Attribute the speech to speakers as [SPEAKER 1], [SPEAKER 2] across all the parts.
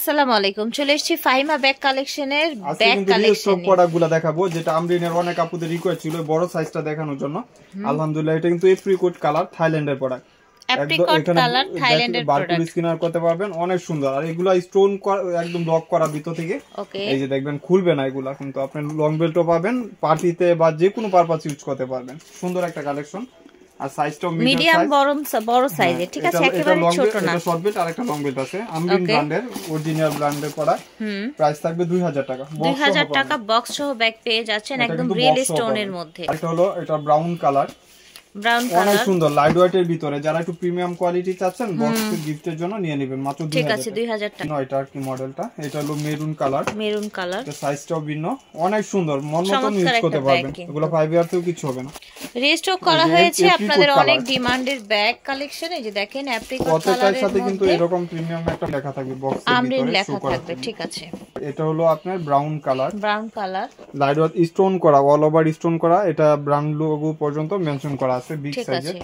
[SPEAKER 1] আসসালামু আলাইকুম, চলে এসেছি ফাহিমা ব্যাগ কালেকশনের ব্যাগ
[SPEAKER 2] কালেকশন নিয়ে প্রোডাক্টগুলো দেখাবো, যেটা আমরিনের অনেক আপুদের রিকোয়েস্ট ছিল বড় সাইজটা দেখানোর জন্য। আলহামদুলিল্লাহ, এটা কিন্তু এপ্রিকট কালার থাইল্যান্ডের প্রোডাক্ট।
[SPEAKER 1] এপ্রিকট কালার থাইল্যান্ডের প্রোডাক্ট,
[SPEAKER 2] বারকোড স্ক্যানার করতে পারবেন, অনেক সুন্দর। আর এগুলা স্টোন একদম লক করা ভিতর থেকে, এই যে দেখবেন খুলবে না এগুলা। কিন্তু আপনি লং বেল্টও পাবেন, পার্টিতে বা যে কোনো পারপাস ইউজ করতে পারবেন। সুন্দর একটা কালেকশন। আর সাইজটাও
[SPEAKER 1] মিডিয়াম বড় সাইজের, ঠিক আছে, একেবারে ছোট না।
[SPEAKER 2] এটা শর্ট বেল্ট আর একটা লং বেল্ট আছে, আমরিন ব্র্যান্ডের, অরিজিনাল ব্র্যান্ডের প্রোডাক্ট। প্রাইস থাকবে 2000 টাকা।
[SPEAKER 1] 2000 টাকা বক্স সহ ব্যাগ পেয়ে যাচ্ছেন একদম রিয়েল স্টোনের মধ্যে।
[SPEAKER 2] এটা হলো এটা ব্রাউন কালার, অনেক সুন্দর লাইট ওয়েটের ভিতরে। যারা একটু প্রিমিয়াম কোয়ালিটি চাচ্ছেন বক্স গিফটের জন্য নিয়ে নেবেন মাত্র 2000 টাকা।
[SPEAKER 1] ঠিক আছে, 2000 টাকা।
[SPEAKER 2] এটা আর কি মডেলটা, এটা হলো মেরুন কালার।
[SPEAKER 1] এটা
[SPEAKER 2] সাইজটাও ভিন্ন, অনেক সুন্দর, মন মতো ইউজ করতে পারবেন। এগুলো 5 ইয়ারতেও কিছু হবে না।
[SPEAKER 1] রিস্টক করা হয়েছে আপনাদের অনেক ডিমান্ডের ব্যাগ কালেকশন। এই যে দেখেন অ্যাপ্রিকট কালারের
[SPEAKER 2] সাথে কিন্তু এরকম প্রিমিয়াম একটা লেখা থাকবে বক্সের ভিতরে,
[SPEAKER 1] আমরিন লেখা থাকবে, ঠিক আছে।
[SPEAKER 2] এটা হলো আপনার brown colour, light weight stone করা, অল ওভার স্টোন করা। এটা ব্র্যান্ড লোগো পর্যন্ত মেনশন করা আছে, বিগ সাইজের।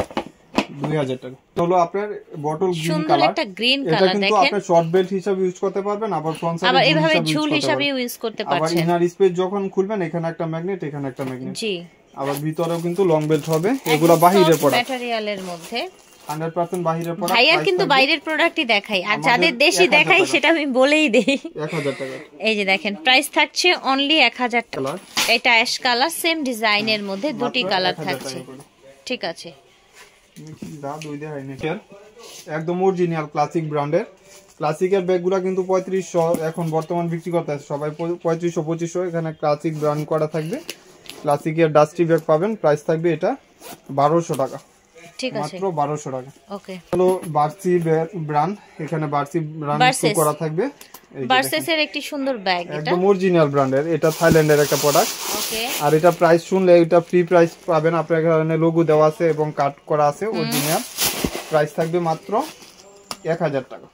[SPEAKER 2] 2000 টাকা। হলো আপনার বটল গ্রিন কালার,
[SPEAKER 1] একটা গ্রিন
[SPEAKER 2] এটা
[SPEAKER 1] কালার
[SPEAKER 2] কিন্তু
[SPEAKER 1] দেখেন।
[SPEAKER 2] আপনি শর্ট বেল্ট হিসেবে ইউজ করতে পারবেন, আবার ফ্রন্ট সাইডে
[SPEAKER 1] আবার এভাবে ঝুল হিসেবে ইউজ করতে পারছেন।
[SPEAKER 2] আবার ইনার স্পেস যখন খুলবেন, এখানে একটা ম্যাগনেট, এখানে একটা ম্যাগনেট।
[SPEAKER 1] জি,
[SPEAKER 2] আবার ভিতরেও কিন্তু লং বেল্ট হবে। এগুলা বাহিরের প্রোডাক্ট,
[SPEAKER 1] ম্যাটেরিয়ালের মধ্যে
[SPEAKER 2] 100% বাহিরের প্রোডাক্ট।
[SPEAKER 1] ভাইয়া কিন্তু বাইরের প্রোডাক্টই দেখাই, আর যাদের দেশি দেখাই সেটা আমি বলেই দেই।
[SPEAKER 2] 1000 টাকা।
[SPEAKER 1] এই যে দেখেন প্রাইস থাকছে অনলি 1000 টাকা। এটা অ্যাশ কালার, সেম ডিজাইনের মধ্যে দুটি কালার থাকছে, ঠিক আছে।
[SPEAKER 2] একদম অরিজিনাল ক্লাসিক ব্র্যান্ডের। ক্লাসিকের ব্যাগগুলো কিন্তু 3500 এখন বর্তমান বিক্রি করতে আছে সবাই, 3500-2500। এখানে ক্লাসিক ব্র্যান্ড করা থাকবে। ক্লাসিকের ডাস্টি ব্যাগ পাবেন, প্রাইস থাকবে এটা 1200 টাকা,
[SPEAKER 1] ঠিক আছে,
[SPEAKER 2] মাত্র 1200 টাকা।
[SPEAKER 1] ওকে।
[SPEAKER 2] হলো বার্সি ব্র্যান্ড, এখানে বার্সি ব্র্যান্ড করা থাকবে।
[SPEAKER 1] ভার্সেসের একটি সুন্দর ব্যাগ, এটা
[SPEAKER 2] একদম অরিজিনাল ব্র্যান্ডের। এটা থাইল্যান্ডের একটা প্রোডাক্ট,
[SPEAKER 1] ওকে।
[SPEAKER 2] আর এটা প্রাইস শুনলে এটা ফ্রি প্রাইস পাবেন। আপনার এখানে লোগো দেওয়া আছে এবং কাট করা আছে অরিজিনাল। প্রাইস থাকবে মাত্র 1000 টাকা।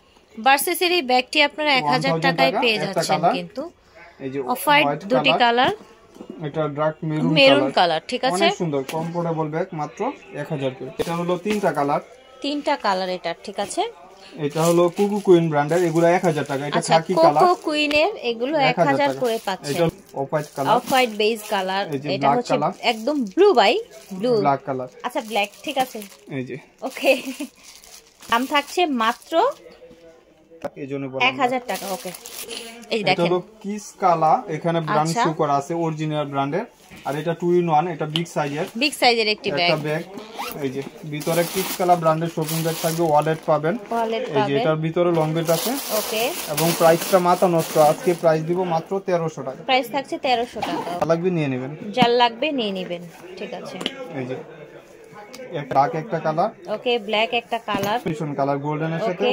[SPEAKER 1] ভার্সেসের এই ব্যাগটি আপনারা 1000 টাকায় পেয়ে যাচ্ছেন। কিন্তু
[SPEAKER 2] এই যে
[SPEAKER 1] অফ হোয়াইট দুটি কালার,
[SPEAKER 2] এটা ডার্ক
[SPEAKER 1] মেরুন কালার, ঠিক আছে,
[SPEAKER 2] অনেক সুন্দর কমফোর্টেবল ব্যাগ, মাত্র 1000 টাকা। এটা হলো তিনটা কালার, এটা ঠিক আছে। এটা হলো কুকু কুইন ব্র্যান্ডের, এগুলো 1000 টাকা। এটা খাকি কালার,
[SPEAKER 1] কুকু কুইনের, এগুলো 1000 করে পাচ্ছেন।
[SPEAKER 2] এটা off white colour,
[SPEAKER 1] off white beige colour. এটা হচ্ছে একদম ব্লু
[SPEAKER 2] ব্ল্যাক কালার,
[SPEAKER 1] আচ্ছা ব্ল্যাক, ঠিক আছে,
[SPEAKER 2] এই যে
[SPEAKER 1] ওকে। দাম থাকছে মাত্র
[SPEAKER 2] এইজন্য
[SPEAKER 1] 1000 টাকা, ওকে। এই দেখেন
[SPEAKER 2] এটা হলো কিস কালা, এখানে ব্র্যান্ড শো করা আছে অরিজিনাল ব্র্যান্ডের। আর এটা 2 in 1, এটা বিগ সাইজের একটি ব্যাগ। এই যে ভিতরে কিস কালা ব্র্যান্ডের শপিং ব্যাগ থাকবে, ওয়ালেট পাবেন। এই যে এটার ভিতরে লং বেল্ট আছে, ওকে। এবং প্রাইসটা মাথা নষ্ট, আজকে প্রাইস দিব মাত্র 1300 টাকা।
[SPEAKER 1] প্রাইস থাকছে 1300 টাকা।
[SPEAKER 2] লাগবে নিয়ে নেবেন,
[SPEAKER 1] যার লাগবে নিয়ে নেবেন, ঠিক আছে।
[SPEAKER 2] এই যে ব্ল্যাক একটা কালার,
[SPEAKER 1] ওকে, ব্ল্যাক একটা কালার,
[SPEAKER 2] ভীষণ কালার, গোল্ডেনের সাথে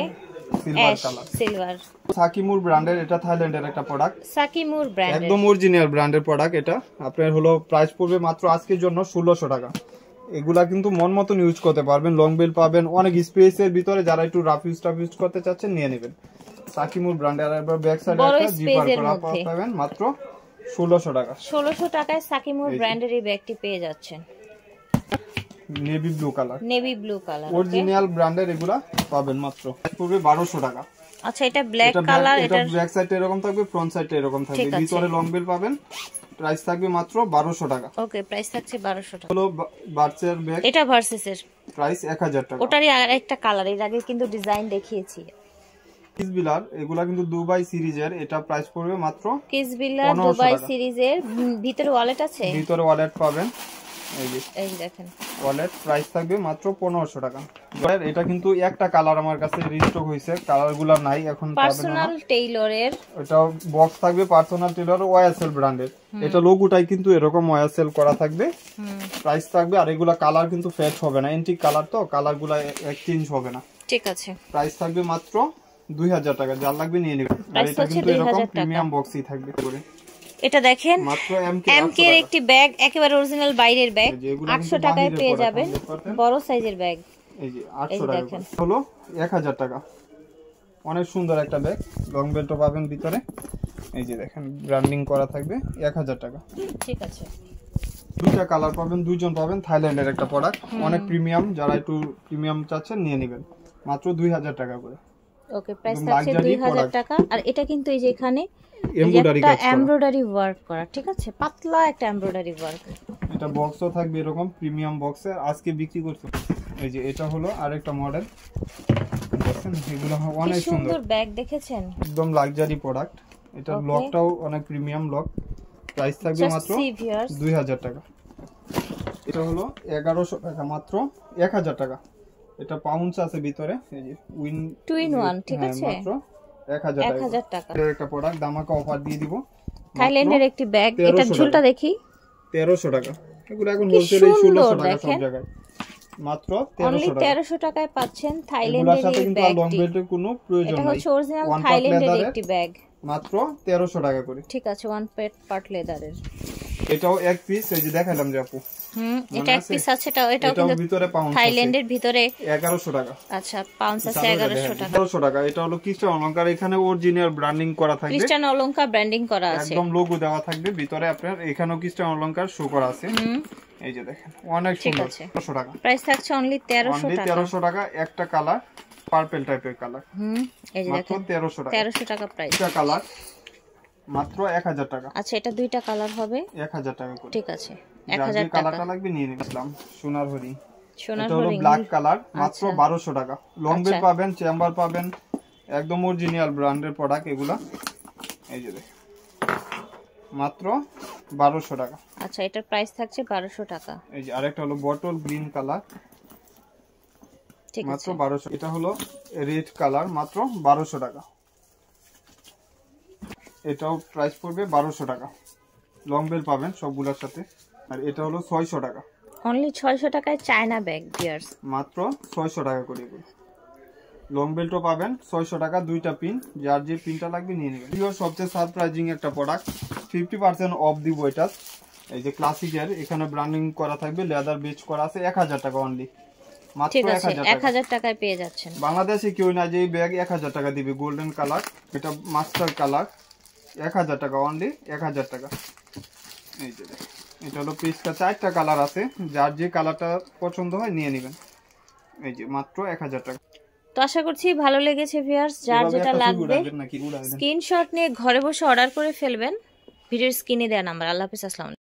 [SPEAKER 1] সিলভার।
[SPEAKER 2] সাকিমুর ব্র্যান্ডের, এটা থাইল্যান্ডের একটা প্রোডাক্ট।
[SPEAKER 1] সাকিমুর ব্র্যান্ডের,
[SPEAKER 2] একদম অরিজিনাল ব্র্যান্ডের প্রোডাক্ট। এটা আপনার হলো প্রাইস পড়বে মাত্র আজকের জন্য 1600 টাকা। এগুলা কিন্তু মন মতন ইউজ করতে পারবেন, লং বেল্ট পাবেন, অনেক স্পেসের ভিতরে। যারা একটু রাফ ইউজ করতে চাচ্ছেন নিয়ে নেবেন। সাকিমুর ব্র্যান্ডের। আর এবার ব্যাক সাইডে একটা জিপার করা পাবেন মাত্র 1600 টাকা। 1600
[SPEAKER 1] টাকায় সাকিমুর ব্র্যান্ডের এই ব্যাগটি পেয়ে যাচ্ছেন।
[SPEAKER 2] নেভি ব্লু কালার,
[SPEAKER 1] অরিজিনাল
[SPEAKER 2] ব্র্যান্ডের। এগুলা পাবেন মাত্র পড়বে 1200 টাকা।
[SPEAKER 1] আচ্ছা, এটা ব্ল্যাক কালার,
[SPEAKER 2] এটা ব্যাক সাইডে এরকম থাকবে, ফ্রন্ট সাইডে এরকম থাকবে, ভিতরে লং বেল্ট পাবেন। প্রাইস থাকবে মাত্র 1200 টাকা,
[SPEAKER 1] ওকে। প্রাইস থাকছে 1200 টাকা।
[SPEAKER 2] হলো ভার্সের ব্যাগ,
[SPEAKER 1] এটা ভার্সেসের
[SPEAKER 2] প্রাইস 1000 টাকা।
[SPEAKER 1] ওটারই আরেকটা কালার, এর আগে কিন্তু ডিজাইন দেখিয়েছি।
[SPEAKER 2] কিসবিলার, এগুলা কিন্তু দুবাই সিরিজের। এটা প্রাইস পড়বে মাত্র
[SPEAKER 1] কিসবিলার দুবাই সিরিজের। ভিতরে ওয়ালেট আছে,
[SPEAKER 2] ভিতরে ওয়ালেট পাবেন।
[SPEAKER 1] এই দেখেন
[SPEAKER 2] ওয়ালেট, প্রাইস থাকবে মাত্র 1500 টাকা। এটা কিন্তু একটা কালার আমার কাছে রিস্টক হইছে, কালারগুলো নাই এখন,
[SPEAKER 1] পার্সোনাল টেইলরের।
[SPEAKER 2] এটা বক্স থাকবে পার্সোনাল টেইলর ওয়াইএসএল ব্র্যান্ডের। এটা লোগোটাই কিন্তু এরকম ওয়াইএসএল করা থাকবে। প্রাইস থাকবে, আর এগুলা কালার কিন্তু ফেড হবে না, এন্টিক কালার তো, কালারগুলো এক্সচেঞ্জ হবে না,
[SPEAKER 1] ঠিক আছে।
[SPEAKER 2] প্রাইস থাকবে মাত্র 2000 টাকা। যার লাগবে নিয়ে নেবেন। আর এটা কিন্তু এরকম প্রিমিয়াম বক্সই থাকবে করে।
[SPEAKER 1] এটা দেখেন এমকে এর একটি ব্যাগ, একেবারে অরিজিনাল বাইরের ব্যাগ, 800 টাকায় পেয়ে যাবেন, বড় সাইজের ব্যাগ।
[SPEAKER 2] এই যে 800 টাকা হলো 1000 টাকা। অনেক সুন্দর একটা ব্যাগ, লং বেল্টও পাবেন ভিতরে। এই যে দেখেন ব্র্যান্ডিং করা থাকবে, 1000 টাকা,
[SPEAKER 1] ঠিক আছে।
[SPEAKER 2] দুইটা কালার পাবেন, দুইজন পাবেন। থাইল্যান্ডের একটা প্রোডাক্ট, অনেক প্রিমিয়াম। যারা একটু প্রিমিয়াম চাচ্ছেন নিয়ে নেবেন, মাত্র 2000 টাকা করে।
[SPEAKER 1] ওকে, প্রাইস থাকছে 2000 টাকা। আর এটা কিন্তু এই যে এখানে
[SPEAKER 2] এমব্রয়ডারি
[SPEAKER 1] একটা
[SPEAKER 2] কাজ করা,
[SPEAKER 1] এমব্রয়ডারি ওয়ার্ক করা, ঠিক আছে, পাতলা একটা এমব্রয়ডারি ওয়ার্ক।
[SPEAKER 2] এটা বক্সও থাকবে এরকম প্রিমিয়াম বক্সে, আজকে বিক্রি করছে। এই যে এটা হলো আরেকটা মডেল, দেখেন এগুলো অনেক সুন্দর
[SPEAKER 1] ব্যাগ, দেখেছেন,
[SPEAKER 2] একদম লাক্সারি প্রোডাক্ট। এটা লকটাও অনেক প্রিমিয়াম লক, প্রাইস থাকবে মাত্র 2000 টাকা। এটা হলো 1100 টাকা, মাত্র 1000 টাকা। এটা পাউন্স আছে ভিতরে, এই যে উইন
[SPEAKER 1] 2 in 1, ঠিক আছে,
[SPEAKER 2] মাত্র 1000 টাকা। এটা একটা প্রোডাক্ট ধামাকা অফার দিয়ে দিব,
[SPEAKER 1] থাইল্যান্ডের একটি ব্যাগ। এটা ঝুলটা দেখি,
[SPEAKER 2] 1300 টাকা। এগুলো এখন হোলসেলে 1600 টাকা সব জায়গায়, মাত্র
[SPEAKER 1] 1300 টাকায় পাচ্ছেন থাইল্যান্ডের এই ব্যাগটি।
[SPEAKER 2] লং বেল্টের কোনো প্রয়োজন নাই,
[SPEAKER 1] এটা হচ্ছে অরিজিনাল থাইল্যান্ডের একটি ব্যাগ,
[SPEAKER 2] মাত্র 1300 টাকা করে।
[SPEAKER 1] ঠিক আছে, ওয়ান পার্ট লেদারের।
[SPEAKER 2] এটাও এক পিস, এই যে দেখাইলাম যে আপু,
[SPEAKER 1] এটা এক পিস আছে, এটাও কিন্তু
[SPEAKER 2] ভিতরে পাউন্স
[SPEAKER 1] থাইল্যান্ডের ভিতরে
[SPEAKER 2] 1100 টাকা।
[SPEAKER 1] আচ্ছা, পাউন্স আছে 1100 টাকা।
[SPEAKER 2] 1100 টাকা। এটা হলো ক্রিস্টান অলংকার, এখানে অরিজিনাল ব্র্যান্ডিং করা থাকবে,
[SPEAKER 1] ক্রিস্টান অলংকার ব্র্যান্ডিং করা আছে,
[SPEAKER 2] একদম লোগো দেওয়া থাকবে ভিতরে। আপনার এখানেও ক্রিস্টান অলংকার শো করা আছে, এই যে দেখেন অনেক সুন্দর। 1300 টাকা
[SPEAKER 1] প্রাইস থাকছে অনলি 1300 টাকা।
[SPEAKER 2] 1300 টাকা। একটা কালার পার্পল টাইপের কালার,
[SPEAKER 1] এই যে দেখেন
[SPEAKER 2] 1300 টাকা।
[SPEAKER 1] 1300 টাকা প্রাইস।
[SPEAKER 2] এটা কালার মাত্র 1000 টাকা।
[SPEAKER 1] আচ্ছা, এটা দুইটা কালার হবে
[SPEAKER 2] 1000 টাকা করে,
[SPEAKER 1] ঠিক আছে, 1000 টাকা।
[SPEAKER 2] কালারটা লাগবে নিয়ে নিলাম। সোনার হরিণ,
[SPEAKER 1] সোনার
[SPEAKER 2] এটা হলো
[SPEAKER 1] হরিণ
[SPEAKER 2] ব্ল্যাক কালার, মাত্র 1200 টাকা। লং বেল পাবেন, চেম্বার পাবেন, একদম অরিজিনাল ব্র্যান্ডের প্রোডাক্ট এগুলা। এই যে দেখেন মাত্র 1200 টাকা।
[SPEAKER 1] আচ্ছা, এটার প্রাইস থাকছে 1200 টাকা।
[SPEAKER 2] এই যে আরেকটা হলো বটল গ্রিন কালার,
[SPEAKER 1] ঠিক আছে,
[SPEAKER 2] মাত্র 1200। এটা হলো রেড কালার, মাত্র 1200 টাকা। এটাও প্রাইস পড়বে 1200 টাকা। লং বেল পাবেন সবগুলোর সাথে। আর এটা হলো 600 টাকা,
[SPEAKER 1] অনলি 600 টাকায় চায়না ব্যাগ ভিউয়ার্স,
[SPEAKER 2] মাত্র 600 টাকা করে। লং বেল্টও পাবেন 600 টাকা, দুইটা পিন, যার যে পিনটা লাগবে নিয়ে নেবেন। এগুলো সবচেয়ে সারপ্রাইজিং একটা প্রোডাক্ট, 50% অফ দিব এটা। এই যে ক্লাসিকের, এখানে ব্র্যান্ডিং করা থাকবে, লেদার বেচ করা আছে, 1000 টাকা অনলি, মাত্র
[SPEAKER 1] 1000 টাকায় পেয়ে যাচ্ছেন।
[SPEAKER 2] বাংলাদেশে কেউ না যে এই ব্যাগ 1000 টাকা দিবে। গোল্ডেন কালার, এটা মাস্টার কালার, 1000 টাকা অনলি, 1000 টাকা। এই যে এটা হলো পিসটা, 4টা কালার আছে, যার যে কালারটা পছন্দ হয় নিয়ে নেবেন। এই যে মাত্র 1000 টাকা।
[SPEAKER 1] তো আশা করছি ভালো লেগেছে ভিউয়ার্স, যার যেটা লাগবে স্ক্রিনশট নিয়ে ঘরে বসে অর্ডার করে ফেলবেন, ভিডিওর স্ক্রিনে দেওয়া নাম্বার। আল্লাহ হাফেজ, আসসালামু আলাইকুম।